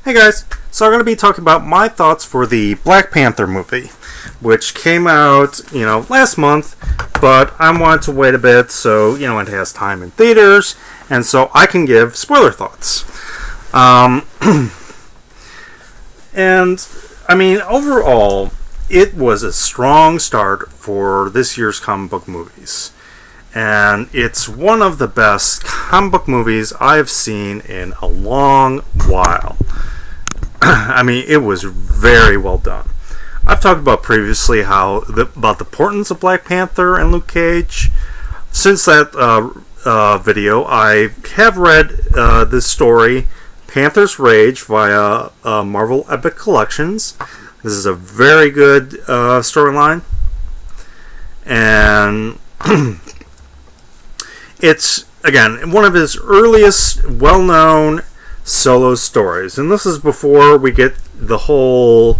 Hey guys, so I'm going to be talking about my thoughts for the Black Panther movie, which came out, last month, but I wanted to wait a bit so, it has time in theaters, and so I can give spoiler thoughts. And, overall, it was a strong start for this year's comic book movies. And it's one of the best comic book movies I've seen in a long while. It was very well done. I've talked about previously about the importance of Black Panther and Luke Cage. Since that video, I have read this story, Panther's Rage, via Marvel Epic Collections. This is a very good storyline. And it's, again, one of his earliest well-known solo stories. And this is before we get the whole,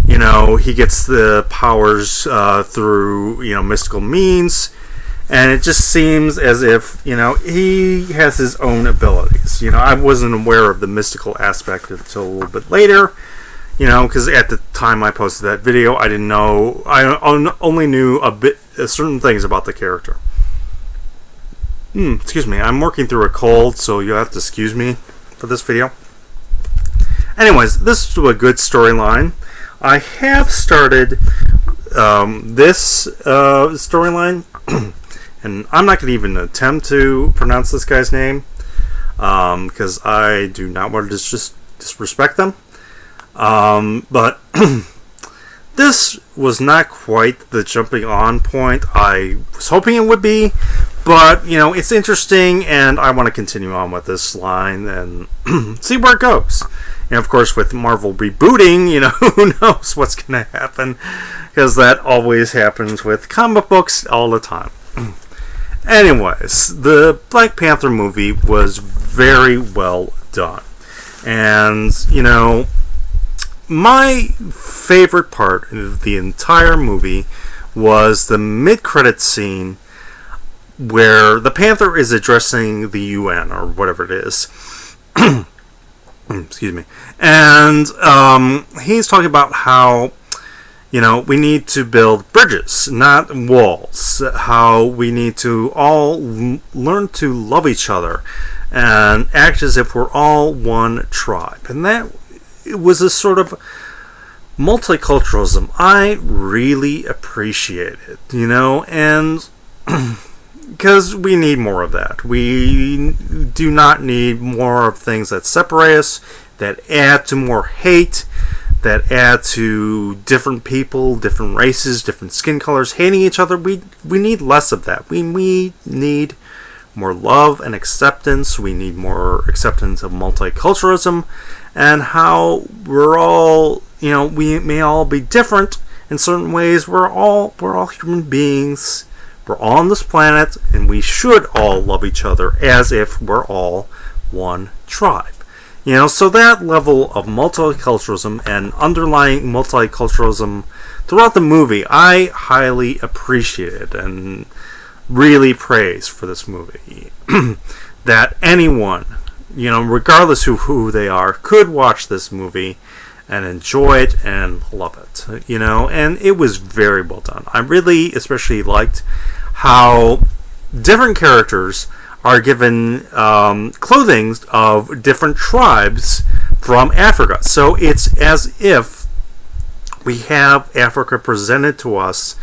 he gets the powers through, mystical means. And it just seems as if, he has his own abilities. I wasn't aware of the mystical aspect until a little bit later. Because at the time I posted that video, I didn't know, I only knew certain things about the character. Excuse me, I'm working through a cold, so you'll have to excuse me for this video. Anyways, this was a good storyline. I have started this storyline, and I'm not going to even attempt to pronounce this guy's name, because I do not want to disrespect them. But this was not quite the jumping on point I was hoping it would be. But, it's interesting, and I want to continue on with this line and see where it goes. And, of course, with Marvel rebooting, who knows what's going to happen, because that always happens with comic books all the time. Anyways, the Black Panther movie was very well done. And, my favorite part of the entire movie was the mid-credits scene where the Panther is addressing the UN, or whatever it is. Excuse me. And he's talking about how, we need to build bridges, not walls. How we need to all learn to love each other and act as if we're all one tribe. And that was a sort of multiculturalism I really appreciated, and because we need more of that. We do not need more of things that separate us, that add to more hate, that add to different people, different races, different skin colors hating each other. We need less of that. We need more love and acceptance. We need more acceptance of multiculturalism and how we're all, we may all be different in certain ways. We're all human beings. We're all on this planet, and we should all love each other as if we're all one tribe. So that level of multiculturalism and underlying multiculturalism throughout the movie, I highly appreciated and really praise for this movie. That anyone, regardless of who they are, could watch this movie and enjoy it and love it, and it was very well done. I really especially liked how different characters are given clothing of different tribes from Africa. So it's as if we have Africa presented to us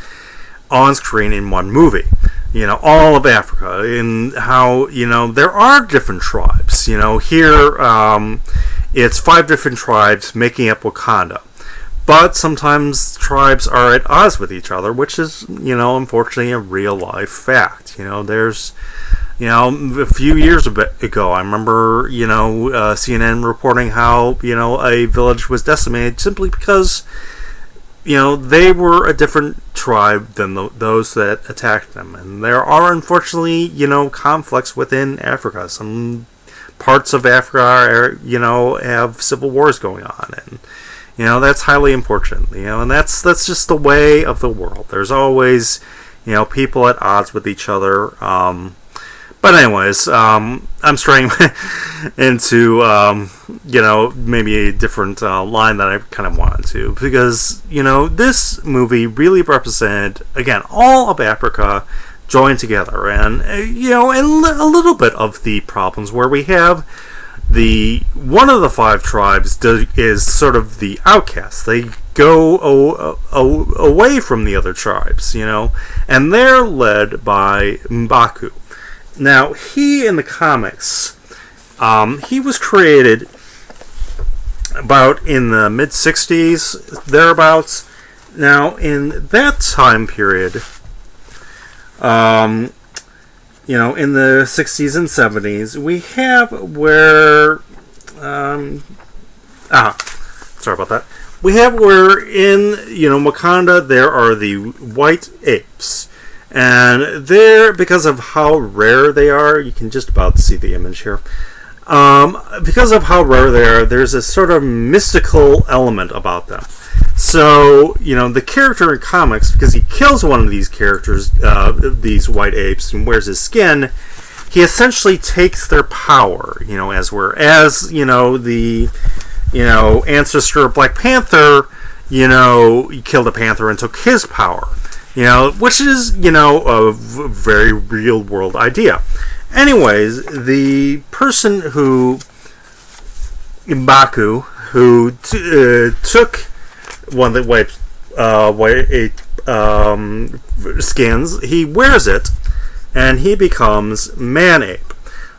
on screen in one movie. All of Africa, and how, there are different tribes. Here, it's 5 different tribes making up Wakanda. But sometimes tribes are at odds with each other, which is, unfortunately a real life fact. There's, a few years ago, I remember, CNN reporting how, a village was decimated simply because, they were a different tribe than those that attacked them. And there are, unfortunately, conflicts within Africa. Some parts of Africa are, have civil wars going on. And, that's highly unfortunate, and that's just the way of the world. There's always, people at odds with each other. But anyways, I'm straying into maybe a different line that I kind of wanted to, because this movie really represented, again, all of Africa joined together, and and a little bit of the problems where we have one of the five tribes is sort of the outcast. They go away from the other tribes, and they're led by M'Baku. Now, he in the comics, he was created about in the mid 60s, thereabouts. Now, in that time period, in the 60s and 70s, we have where, sorry about that. We have where in, Wakanda, there are the white apes. And they're, because of how rare they are, you can just about see the image here. Because of how rare they are, there's a sort of mystical element about them. So, the character in comics, because he kills one of these characters, these white apes, and wears his skin, he essentially takes their power, the, ancestor of Black Panther, he killed a panther and took his power. Which is, a very real world idea. Anyways, the person who, M'Baku, who took one of the white skins, he wears it, and he becomes Man-Ape.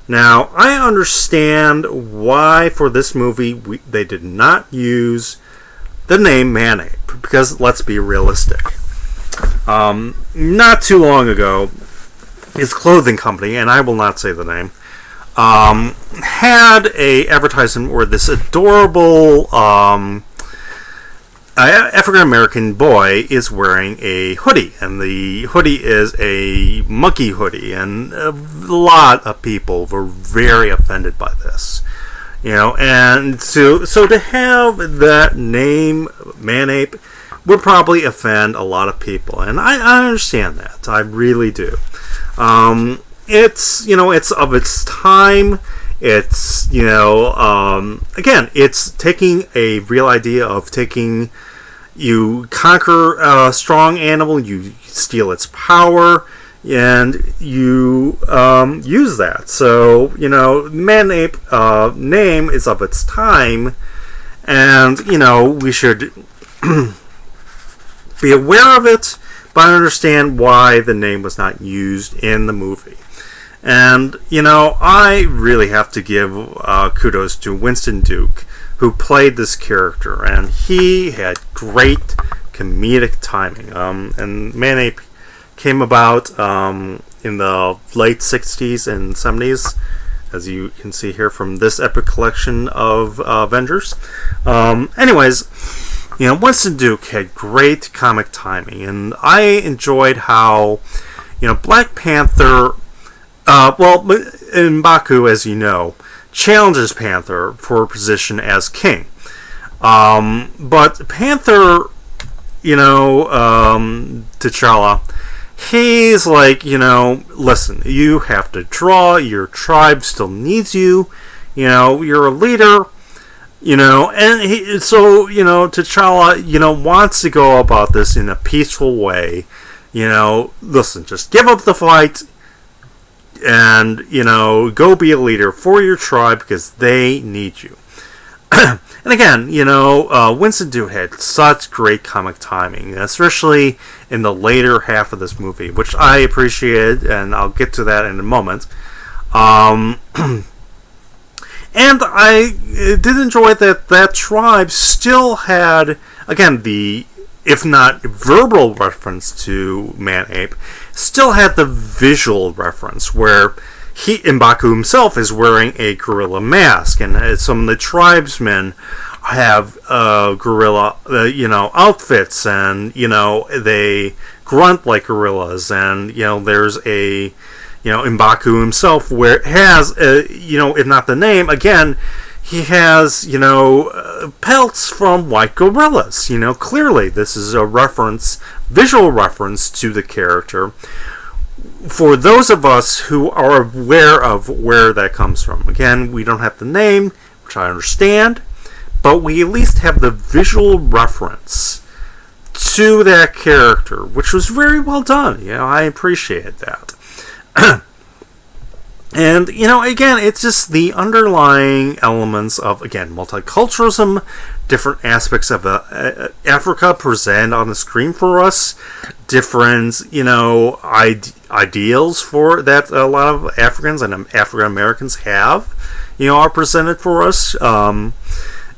Now, I understand why for this movie they did not use the name Man-Ape, because let's be realistic. Not too long ago, his clothing company, and I will not say the name, had a advertisement where this adorable African American boy is wearing a hoodie, and the hoodie is a monkey hoodie, and a lot of people were very offended by this. And so to have that name, Man-Ape, would probably offend a lot of people, and I understand that. I really do. It's it's of its time. It's again, it's taking a real idea of you conquer a strong animal, you steal its power, and you use that. So Man-Ape name is of its time, and we should be aware of it, but understand why the name was not used in the movie. And, I really have to give kudos to Winston Duke, who played this character, and he had great comedic timing. And Man-Ape came about in the late 60s and 70s, as you can see here from this epic collection of Avengers. Anyways, Winston Duke had great comic timing, and I enjoyed how, Black Panther, M'Baku, as you know, challenges Panther for a position as king. But Panther, T'Challa, he's like, listen, you have to draw, your tribe still needs you, you're a leader. T'Challa, wants to go about this in a peaceful way. Listen, just give up the fight and, go be a leader for your tribe because they need you. And again, Winston Duke had such great comic timing, especially in the later half of this movie, which I appreciated, and I'll get to that in a moment. And I did enjoy that tribe still had, again, if not verbal reference to Man-Ape, still had the visual reference where M'Baku himself is wearing a gorilla mask, and some of the tribesmen have gorilla, outfits, and they grunt like gorillas, and there's a M'Baku himself has if not the name, again, he has pelts from white gorillas. Clearly this is a visual reference to the character, for those of us who are aware of where that comes from, again, we don't have the name, which I understand, but we at least have the visual reference to that character, which was very well done. I appreciate that. And, again, it's just the underlying elements of, again, multiculturalism, different aspects of Africa presented on the screen for us, different, ideals for that a lot of Africans and African Americans have, are presented for us.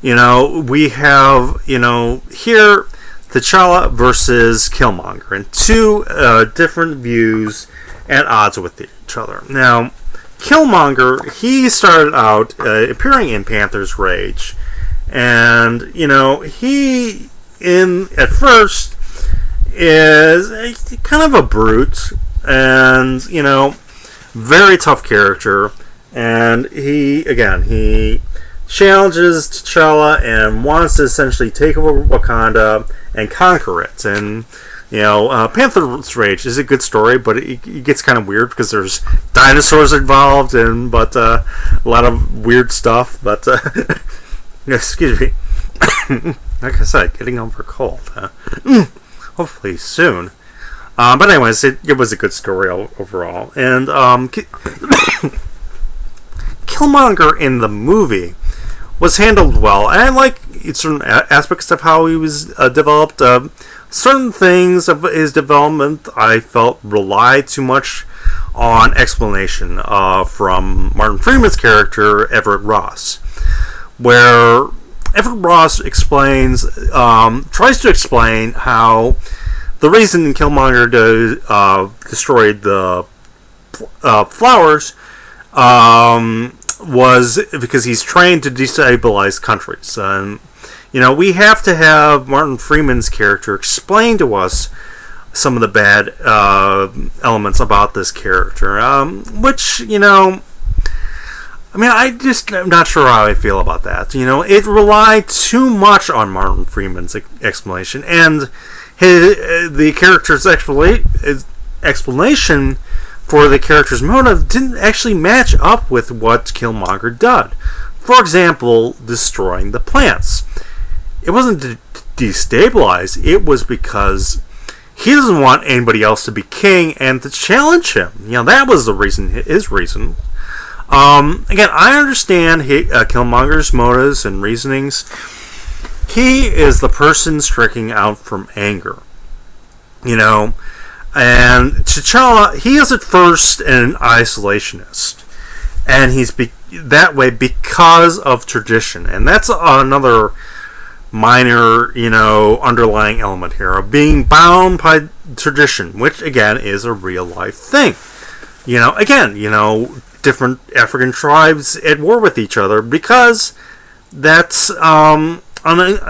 We have, here, T'Challa versus Killmonger, and two different views at odds with each other. Now, Killmonger, he started out appearing in Panther's Rage, and he at first is kind of a brute, and very tough character, and he challenges T'Challa and wants to essentially take over Wakanda and conquer it. And Panther's Rage is a good story, but it gets kind of weird because there's dinosaurs involved but a lot of weird stuff. But excuse me, like I said, getting over a cold. Hopefully soon. But anyways, it was a good story overall. And Killmonger in the movie was handled well, and I like certain aspects of how he was developed. Certain things of his development I felt relied too much on explanation from Martin Freeman's character, Everett Ross, where Everett Ross tries to explain how the reason Killmonger destroyed the flowers was because he's trained to destabilize countries. And we have to have Martin Freeman's character explain to us some of the bad elements about this character, which, I'm not sure how I feel about that. It relied too much on Martin Freeman's explanation, and the character's explanation for the character's motive didn't actually match up with what Killmonger did. For example, destroying the plants. It wasn't to destabilize, it was because he doesn't want anybody else to be king and to challenge him. That was his reason. Again, I understand Killmonger's motives and reasonings. He is the person striking out from anger. And T'Challa, he is at first an isolationist. And he's that way because of tradition. And that's another minor, underlying element here of being bound by tradition, which again is a real life thing. Different African tribes at war with each other because that's an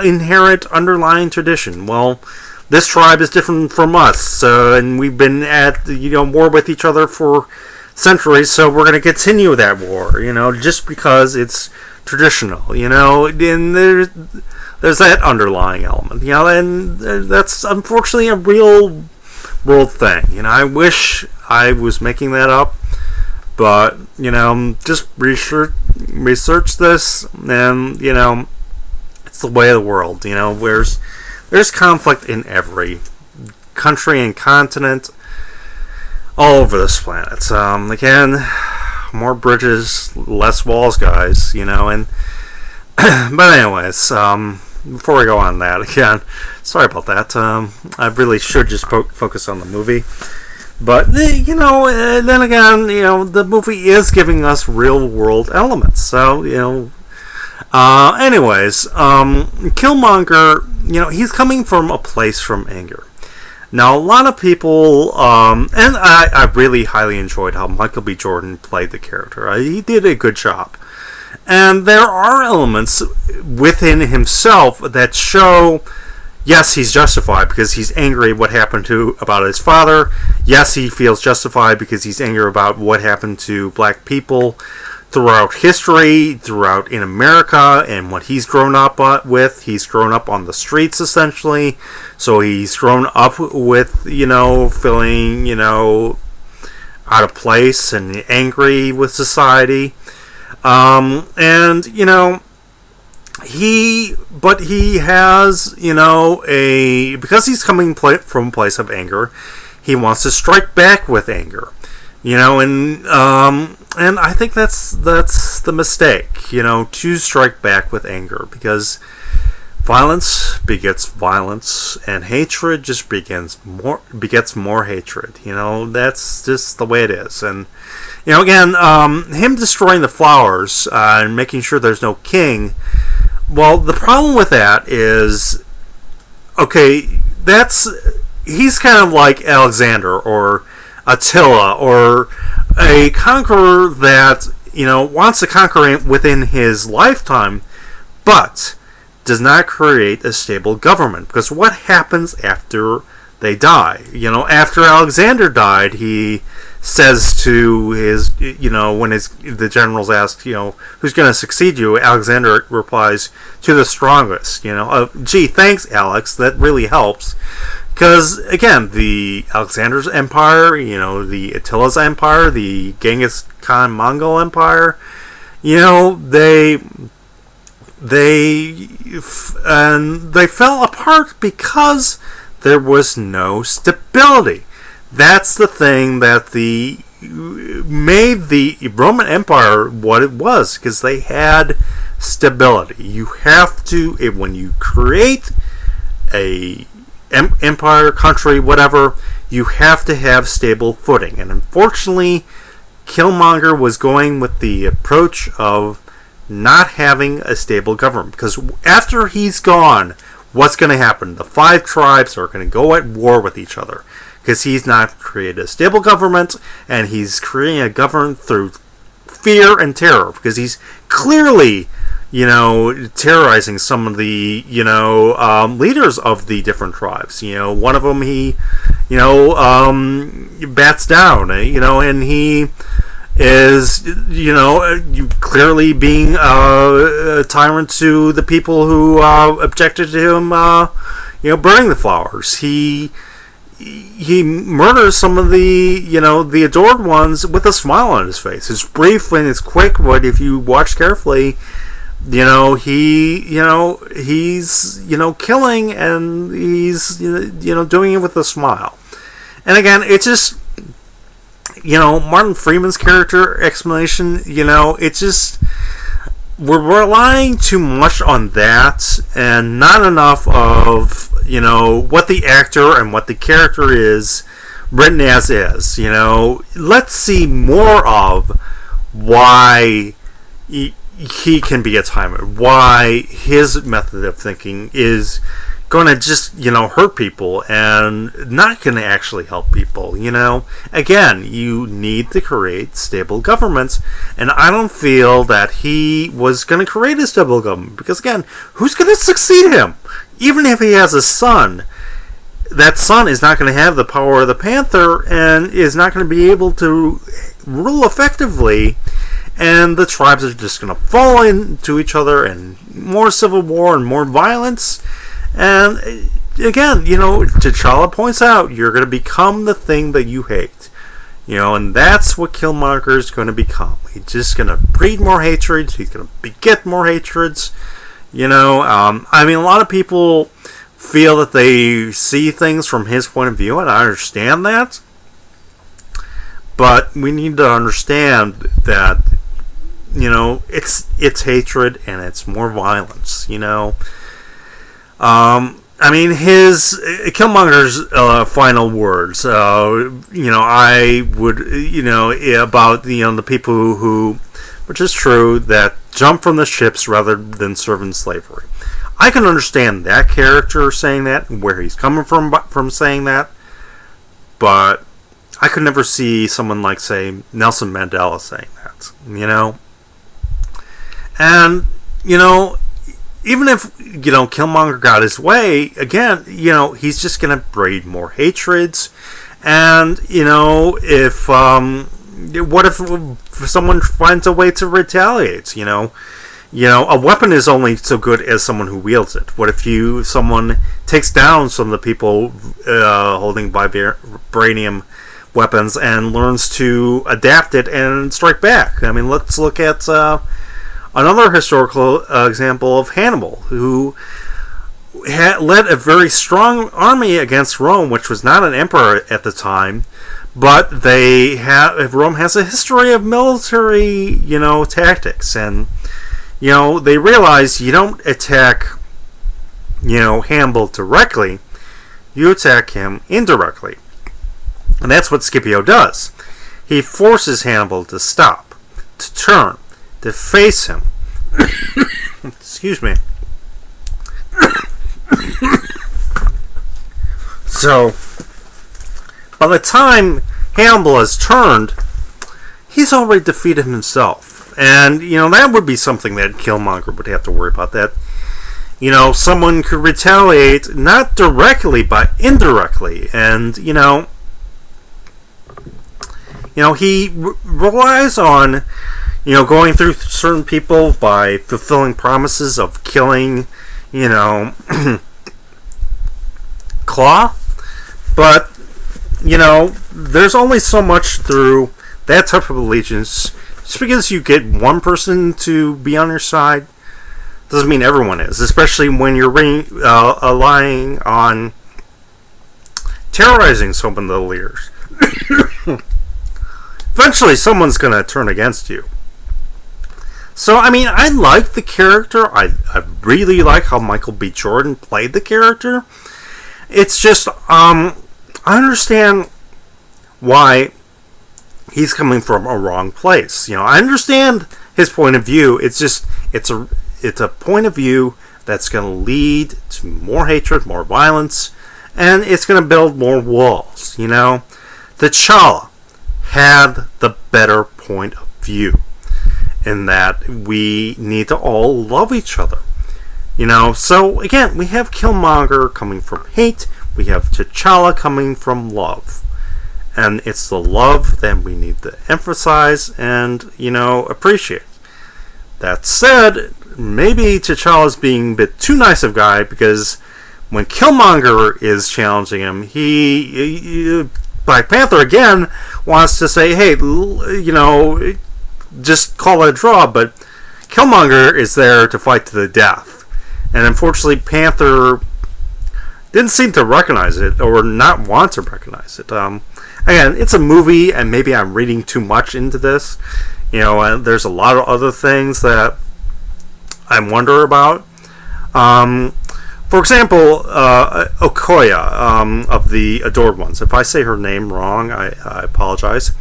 inherent underlying tradition. Well, this tribe is different from us, and we've been at war with each other for centuries, so we're going to continue that war, just because it's traditional, and there's that underlying element, and that's unfortunately a real world thing. I wish I was making that up, but just research this, and it's the way of the world. There's conflict in every country and continent all over this planet. Again, more bridges, less walls, guys. And but anyways, before we go on that, again, sorry about that. I really should just focus on the movie. But, then again, the movie is giving us real world elements. So, anyways, Killmonger, he's coming from a place from anger. Now, a lot of people, and I really highly enjoyed how Michael B. Jordan played the character. He did a good job. And there are elements within himself that show, yes, he's justified because he's angry at what happened about his father. Yes, he feels justified because he's angry about what happened to black people throughout history, throughout in America, and what he's grown up with. He's grown up on the streets, essentially. So he's grown up with, feeling, out of place and angry with society. And, he has, because he's coming from a place of anger, he wants to strike back with anger, and I think that's the mistake, to strike back with anger, because violence begets violence, and hatred just begets more hatred. That's just the way it is. And again, him destroying the flowers and making sure there's no king. Well, the problem with that is, okay, he's kind of like Alexander or Attila or a conqueror that wants to conquer within his lifetime, but does not create a stable government. Because what happens after they die? After Alexander died, he says to his, when the generals ask, who's going to succeed you, Alexander replies, to the strongest. Gee, thanks, Alex. That really helps. Because, again, the Alexander's empire, the Attila's empire, the Genghis Khan Mongol empire, they fell apart because there was no stability. That's the thing that made the Roman Empire what it was, because they had stability. You have to, when you create a empire, country, whatever, you have to have stable footing. And unfortunately, Killmonger was going with the approach of not having a stable government, because after he's gone, what's going to happen? The 5 tribes are going to go at war with each other, because he's not created a stable government, and he's creating a government through fear and terror, because he's clearly, terrorizing some of the, leaders of the different tribes. One of them he, bats down, and he is, clearly being a tyrant to the people who objected to him, burning the flowers. He murders some of the, the adored ones with a smile on his face. It's brief and it's quick, but if you watch carefully, he's, killing, and he's, doing it with a smile. And again, it's just, Martin Freeman's character explanation, it's just, we're relying too much on that, and not enough of, what the actor and what the character is written as is. Let's see more of why he can be a timer, why his method of thinking is going to just, hurt people and not going to actually help people. Again, you need to create stable governments, and I don't feel that he was going to create a stable government, because again, who's going to succeed him? Even if he has a son, that son is not going to have the power of the Panther and is not going to be able to rule effectively, and the tribes are just going to fall into each other, and more civil war and more violence. And again, T'Challa points out, you're going to become the thing that you hate. And that's what Killmonger is going to become. He's just going to breed more hatreds. He's going to beget more hatreds. A lot of people feel that they see things from his point of view, and I understand that. But we need to understand that, it's hatred and it's more violence, his Killmonger's final words. I would, about the people who, which is true, that jump from the ships rather than serve in slavery. I can understand that character saying that, where he's coming from saying that, but I could never see someone like, say, Nelson Mandela saying that. And even if, Killmonger got his way, again, he's just going to breed more hatreds. And, if, what if someone finds a way to retaliate, a weapon is only so good as someone who wields it. What if someone takes down some of the people holding vibranium weapons and learns to adapt it and strike back. I mean, let's look at another historical example of Hannibal, who led a very strong army against Rome, which was not an emperor at the time, but Rome has a history of military, tactics, and they realize you don't attack, Hannibal directly, you attack him indirectly, and that's what Scipio does. He forces Hannibal to stop, to turn, to face him. Excuse me. So, by the time Hannibal has turned, he's already defeated himself. And, that would be something that Killmonger would have to worry about. That, someone could retaliate not directly, but indirectly. And, he relies on, going through certain people by fulfilling promises of killing, Claw. But, there's only so much through that type of allegiance. Just because you get one person to be on your side doesn't mean everyone is, especially when you're relying on terrorizing some of the leaders. Eventually, someone's going to turn against you. So, I like the character. I really like how Michael B. Jordan played the character. It's just, I understand why he's coming from a wrong place. I understand his point of view. It's just, it's a point of view that's going to lead to more hatred, more violence, and it's going to build more walls. T'Challa had the better point of view in that we need to all love each other. So again, we have Killmonger coming from hate, we have T'Challa coming from love. And it's the love that we need to emphasize and, appreciate. That said, maybe T'Challa's being a bit too nice of a guy, because when Killmonger is challenging him, Black Panther again wants to say, hey, just call it a draw, but Killmonger is there to fight to the death. And unfortunately, Panther didn't seem to recognize it, or not want to recognize it. Again, it's a movie, and maybe I'm reading too much into this. There's a lot of other things that I wonder about. For example, Okoye of the Adored Ones. If I say her name wrong, I apologize.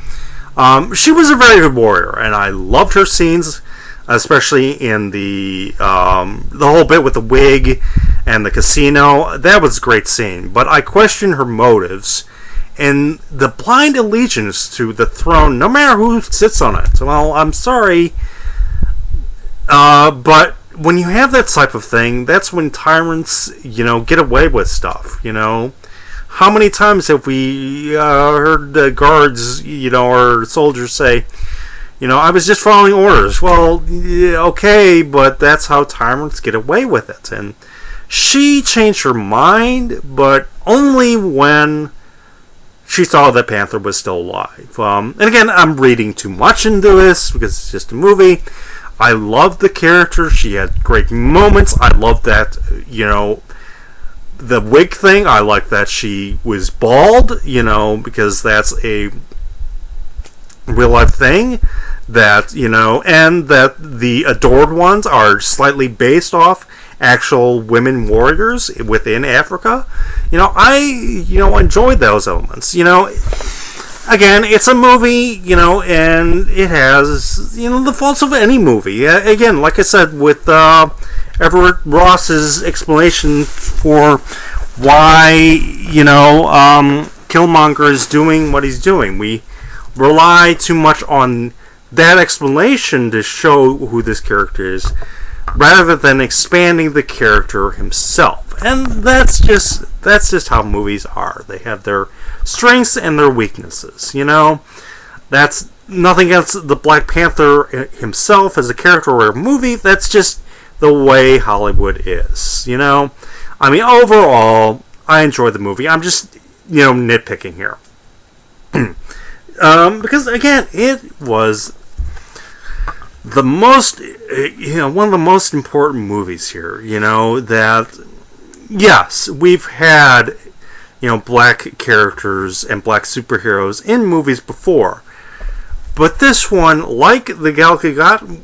She was a very good warrior, and I loved her scenes, especially in the whole bit with the wig and the casino. That was a great scene, but I question her motives and the blind allegiance to the throne, no matter who sits on it. Well, I'm sorry, but when you have that type of thing, that's when tyrants, get away with stuff. How many times have we heard the guards, or soldiers say, I was just following orders. Well, okay, but that's how tyrants get away with it. And she changed her mind, but only when she saw that Panther was still alive. And again, I'm reading too much into this because it's just a movie. I loved the character. She had great moments. I love that, the wig thing. I like that she was bald, because that's a real life thing. That, and that the Adored Ones are slightly based off actual women warriors within Africa. I enjoyed those elements. Again, it's a movie, and it has, the faults of any movie. Again, like I said, with Everett Ross's explanation for why, Killmonger is doing what he's doing. We rely too much on that explanation to show who this character is, rather than expanding the character himself. And that's just how movies are. They have their strengths and their weaknesses. That's nothing against the Black Panther himself as a character or a movie. That's just the way Hollywood is. Overall, I enjoyed the movie. I'm just nitpicking here. Because again, it was the most, one of the most important movies here. That yes, we've had, black characters and black superheroes in movies before, but this one, like the Gal Gadot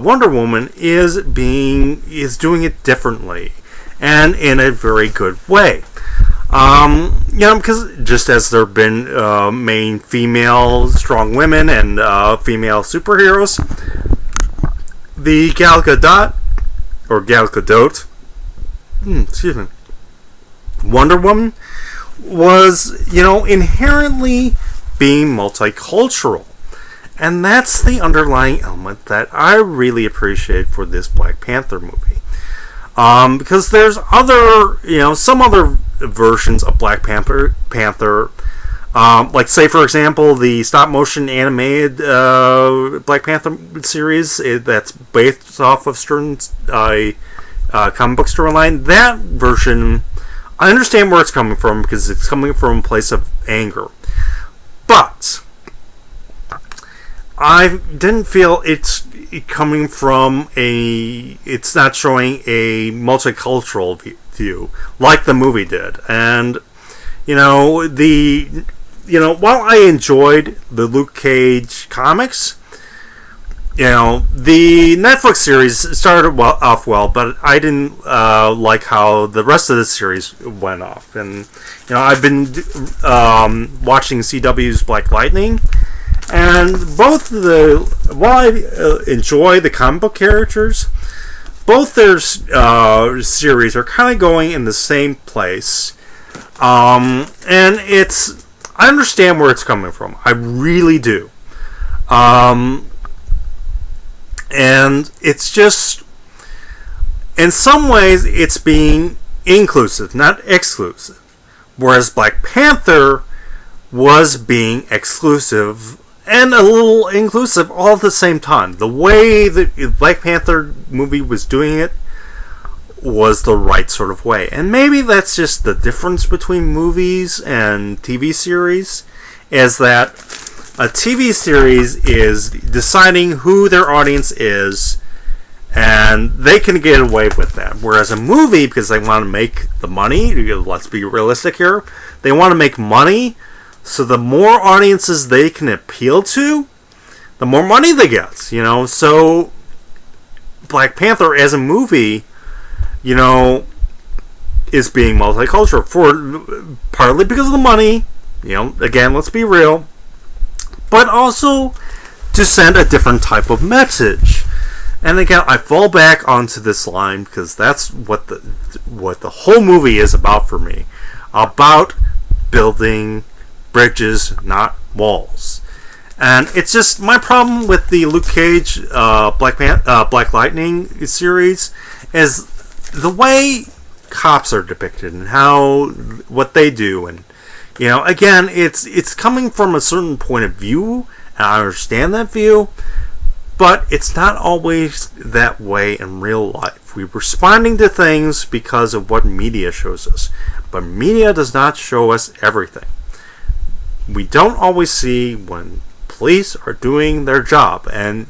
Wonder Woman, is doing it differently and in a very good way. Because just as there have been main female strong women and female superheroes, the Gal Gadot, or Gal Gadot, excuse me, Wonder Woman was, inherently being multicultural. And that's the underlying element that I really appreciate for this Black Panther movie. Because there's some other versions of Black Panther, like, say, for example, the stop-motion animated Black Panther series that's based off of Stern's comic book storyline. That version, I understand where it's coming from, because it's coming from a place of anger. But I didn't feel it's coming from it's not showing a multicultural view like the movie did. And while I enjoyed the Luke Cage comics, the Netflix series started off well, but I didn't like how the rest of the series went off. And I've been watching CW's Black Lightning. And while I enjoy the comic book characters, both their series are kind of going in the same place. And I understand where it's coming from. I really do. And it's just, in some ways, it's being inclusive, not exclusive. Whereas Black Panther was being exclusive and a little inclusive all at the same time. The way the Black Panther movie was doing it was the right sort of way. And maybe that's just the difference between movies and TV series, is that a TV series is deciding who their audience is, and they can get away with that. Whereas a movie, because they want to make the money, let's be realistic here, they want to make money. So the more audiences they can appeal to, the more money they get, So Black Panther as a movie, is being multicultural partly because of the money, again, let's be real, but also to send a different type of message. And again, I fall back onto this line because that's what the whole movie is about for me, about building bridges, not walls. And it's just my problem with the Luke Cage Black Lightning series is the way cops are depicted and what they do. And again, it's coming from a certain point of view, and I understand that view, but it's not always that way in real life. We're responding to things because of what media shows us, but media does not show us everything. We don't always see when police are doing their job. And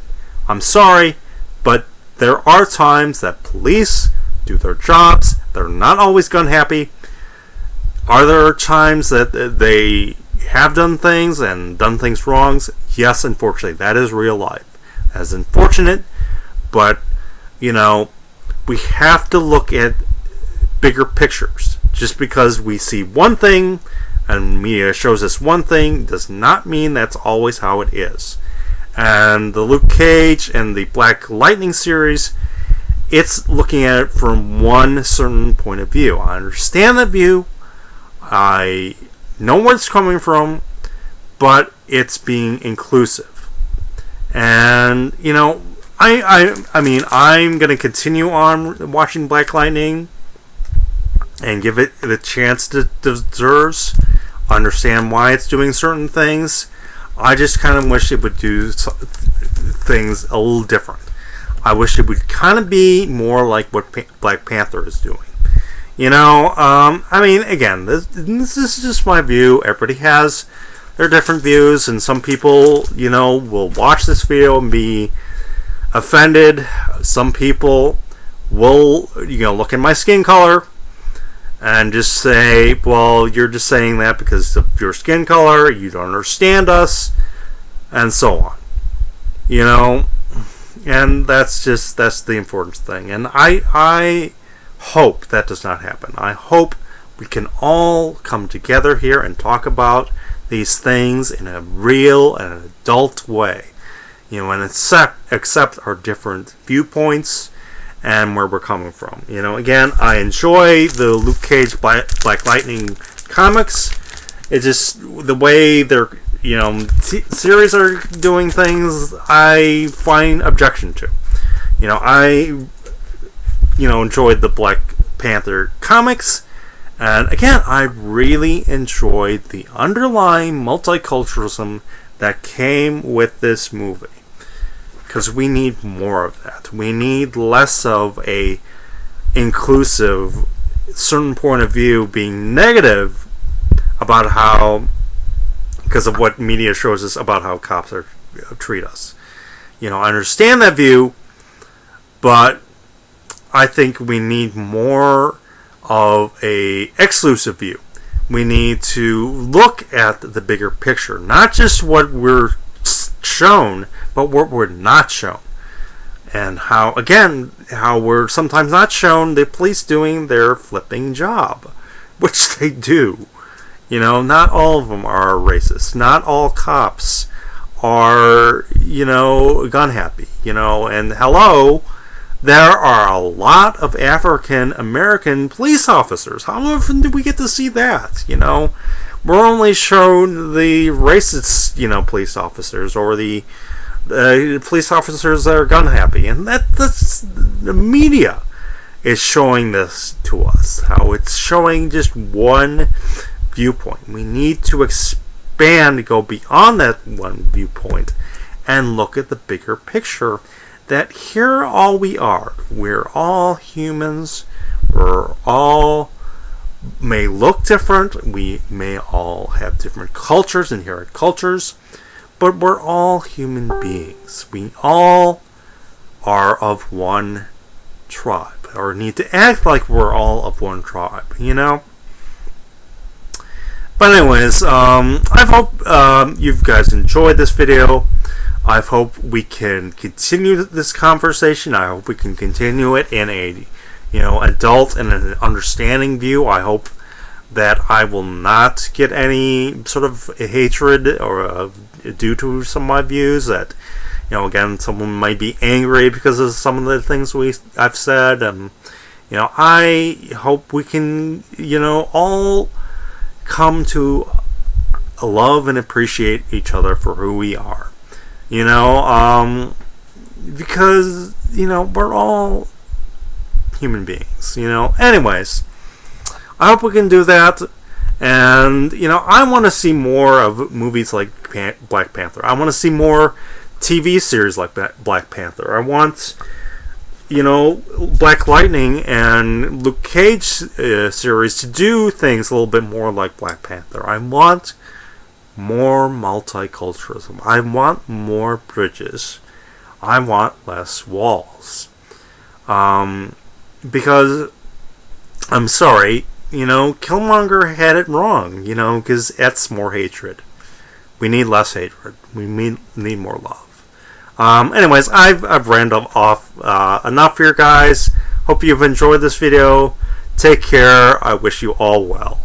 I'm sorry, but there are times that police do their jobs. They're not always gun happy. Are there times that they have done things and done things wrong? Yes, unfortunately, that is real life. That is unfortunate, but, we have to look at bigger pictures. Just because we see one thing and media shows us one thing does not mean that's always how it is. And the Luke Cage and the Black Lightning series, it's looking at it from one certain point of view. I understand that view. I know where it's coming from, but it's being inclusive. And, I'm going to continue on watching Black Lightning and give it the chance it deserves. Understand why it's doing certain things. I just kind of wish it would do things a little different. I wish it would kind of be more like what Black Panther is doing. Again, this is just my view. Everybody has there are different views, and some people, will watch this video and be offended. Some people will, look at my skin color and just say, well, you're just saying that because of your skin color, you don't understand us, and so on. And that's the important thing. And I hope that does not happen. I hope we can all come together here and talk about these things in a real and adult way. And accept our different viewpoints and where we're coming from. Again, I enjoy the Luke Cage Black Lightning comics. It's just the way their series are doing things, I find objection to. I enjoyed the Black Panther comics, and again, I really enjoyed the underlying multiculturalism that came with this movie. Because we need more of that. We need less of a inclusive, certain point of view being negative about how, because of what media shows us about how cops treat us. I understand that view, but I think we need more of a exclusive view. We need to look at the bigger picture, not just what we're shown, but what we're not shown. And how we're sometimes not shown the police doing their flipping job, which they do. Not all of them are racist. Not all cops are, gun happy. And hello, there are a lot of African American police officers. How often do we get to see that? We're only shown the racist, police officers, or the police officers that are gun happy, and that's the media is showing this to us. How it's showing just one viewpoint. We need to expand, go beyond that one viewpoint, and look at the bigger picture. That here all we are. We're all humans. We're all may look different. We may all have different cultures, inherent cultures, but we're all human beings. We all are of one tribe, or need to act like we're all of one tribe, But anyways, I hope you guys enjoyed this video. I hope we can continue this conversation. I hope we can continue it in a adult and an understanding view. I hope that I will not get any sort of hatred or due to some of my views. That again, someone might be angry because of some of the things I've said. I hope we can all come to love and appreciate each other for who we are. Because we're all human beings. Anyways, I hope we can do that. And I want to see more of movies like Black Panther. I want to see more TV series like Black Panther. I want Black Lightning and Luke Cage series to do things a little bit more like Black Panther. I want more multiculturalism. I want more bridges. I want less walls. Because, I'm sorry, Killmonger had it wrong, because that's more hatred. We need less hatred. We need more love. Anyways, I've ranted off enough here, guys. Hope you've enjoyed this video. Take care. I wish you all well.